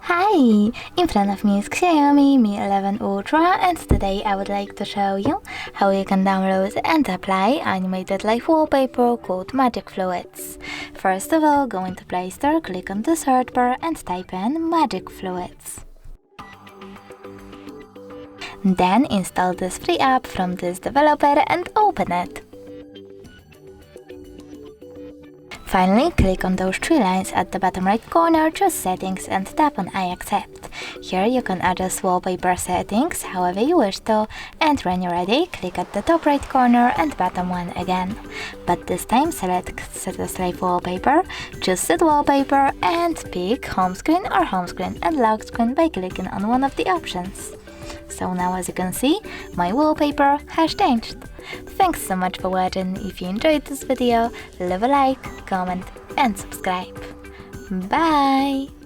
Hi! In front of me is Xiaomi Mi 11 Ultra, and today I would like to show you how you can download and apply animated live wallpaper called Magic Fluids. First of all, go into Play Store, click on the search bar and type in Magic Fluids. Then install this free app from this developer and open it. Finally, click on those three lines at the bottom right corner, choose Settings and tap on I accept. Here you can adjust wallpaper settings however you wish to, and when you're ready, click at the top right corner and bottom one again. But this time select Set as Live Wallpaper, choose Set Wallpaper and pick Home Screen or Home Screen and Lock Screen by clicking on one of the options. So now, as you can see, my wallpaper has changed. Thanks so much for watching. If you enjoyed this video, leave a like, comment and subscribe. Bye!